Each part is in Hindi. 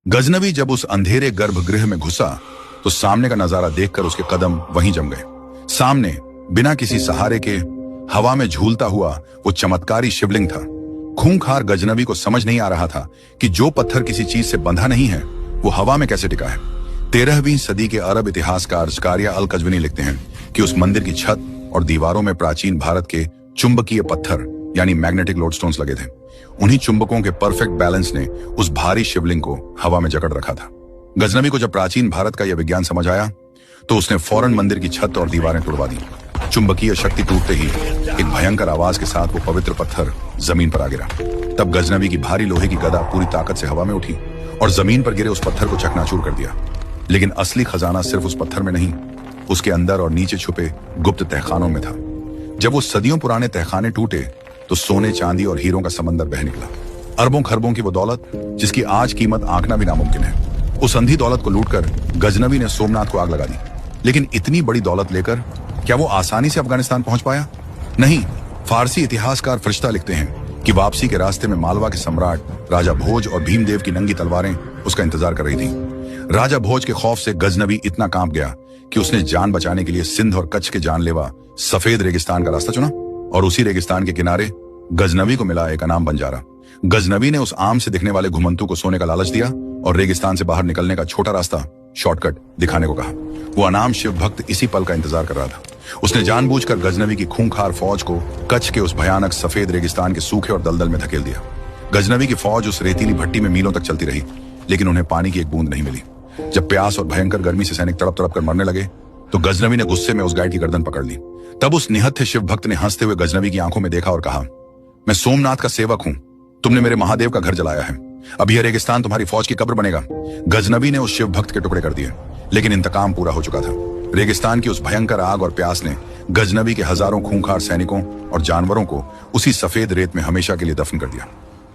गजनवी जब उस अंधेरे गर्भगृह में घुसा तो सामने का नजारा देखकर उसके कदम वहीं जम गए। सामने बिना किसी सहारे के हवा में झूलता हुआ वो चमत्कारी शिवलिंग था। खूंखार गजनवी को समझ नहीं आ रहा था कि जो पत्थर किसी चीज से बंधा नहीं है वो हवा में कैसे टिका है। 13वीं सदी के अरब इतिहासकार ज़कारिया अल कज़विनी लिखते हैं कि उस मंदिर की छत और दीवारों में प्राचीन भारत के चुंबकीय पत्थर यानी मैग्नेटिक लोडस्टोन्स लगे थे। उन्हीं चुंबकों के परफेक्ट बैलेंस ने उस भारी शिवलिंग को हवा में जकड़ रखा था। गजनवी को जब प्राचीन भारत का यह विज्ञान समझ आया तो उसने फौरन मंदिर की छत और दीवारें तोड़वा दी। चुंबकीय शक्ति टूटते ही एक भयंकर आवाज के साथ वो पवित्र पत्थर जमीन पर आ गिरा। तब गजनवी की भारी लोहे की गदा पूरी ताकत से हवा में उठी और जमीन पर गिरे उस पत्थर को चकनाचूर कर दिया। लेकिन असली खजाना सिर्फ उस पत्थर में नहीं, उसके अंदर और नीचे छुपे गुप्त तहखानों में था। जब वो सदियों पुराने तहखाने टूटे तो सोने, चांदी और हीरों का समंदर बह निकला। अरबों खरबों की वो दौलत जिसकी आज कीमत आंकना भी नामुमकिन है। उस अंधी दौलत को लूटकर गजनवी ने सोमनाथ को आग लगा दी। लेकिन इतनी बड़ी दौलत लेकर क्या वो आसानी से अफगानिस्तान पहुंच पाया? नहीं। फारसी इतिहासकार फरिश्ता लिखते हैं कि वापसी के रास्ते में मालवा के सम्राट राजा भोज और भीमदेव की नंगी तलवारें उसका इंतजार कर रही थी। राजा भोज के खौफ से गजनवी इतना कांप गया कि उसने जान बचाने के लिए सिंध और कच्छ के जानलेवा सफेद रेगिस्तान का रास्ता चुना। और उसी रेगिस्तान के किनारे गजनवी को मिला एक अनाम बंजारा। गजनवी ने उस आम से दिखने वाले घुमंतू को सोने का लालच दिया और रेगिस्तान से बाहर निकलने का छोटा रास्ता, शॉर्टकट दिखाने को कहा। वो अनाम शिव भक्त इसी पल का इंतजार कर रहा था। उसने जानबूझकर गजनवी की खूंखार फौज को कच्छ के उस भयानक सफेद रेगिस्तान के सूखे और दलदल में धकेल दिया। गजनवी की फौज उस रेतीली भट्टी में मीलों तक चलती रही, लेकिन उन्हें पानी की एक बूंद नहीं मिली। जब प्यास और भयंकर गर्मी से सैनिक तड़प तड़प कर मरने लगे तो गजनवी ने गुस्से में उस गाइड की गर्दन पकड़ ली। तब उस निहत्थे शिव भक्त ने हंसते हुए गजनवी की आंखों में देखा और कहा, मैं सोमनाथ का सेवक हूं। तुमने मेरे महादेव का घर जलाया है। अब यह रेगिस्तान तुम्हारी फौज की कब्र बनेगा। गजनवी ने उस शिव भक्त के टुकड़े कर दिए, लेकिन इंतकाम पूरा हो चुका था। रेगिस्तान की उस भयंकर आग और प्यास ने गजनवी के हजारों खूंखार सैनिकों और जानवरों को उसी सफेद रेत में हमेशा के लिए दफन कर दिया।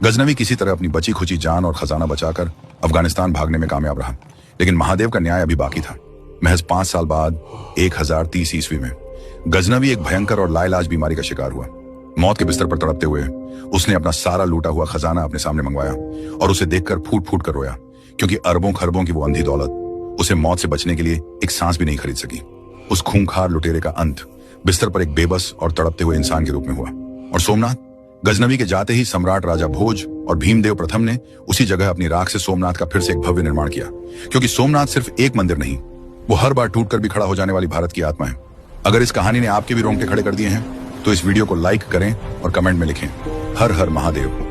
गजनवी किसी तरह अपनी बची खुची जान और खजाना बचाकर अफगानिस्तान भागने में कामयाब रहा। लेकिन महादेव का न्याय अभी बाकी था। महज 5 साल बाद 1030 ईस्वी में गजनवी एक भयंकर और लाइलाज बीमारी का शिकार हुआ। मौत के बिस्तर पर तड़पते हुए उसने अपना सारा लूटा हुआ खजाना अपने सामने मंगवाया और उसे देखकर फूट फूट कर रोया, क्योंकि अरबों खरबों की वो अंधी दौलत उसे मौत से बचने के लिए एक सांस भी नहीं खरीद सकी। उस खूंखार लुटेरे का अंत बिस्तर पर एक बेबस और तड़पते हुए इंसान के रूप में हुआ। और सोमनाथ, गजनवी के जाते ही सम्राट राजा भोज और भीमदेव प्रथम ने उसी जगह अपनी राख से सोमनाथ का फिर से एक भव्य निर्माण किया, क्योंकि सोमनाथ सिर्फ एक मंदिर नहीं, वो हर बार टूटकर भी खड़ा हो जाने वाली भारत की आत्मा है। अगर इस कहानी ने आपके भी रोंगटे खड़े कर दिए हैं तो इस वीडियो को लाइक करें और कमेंट में लिखें, हर हर महादेव।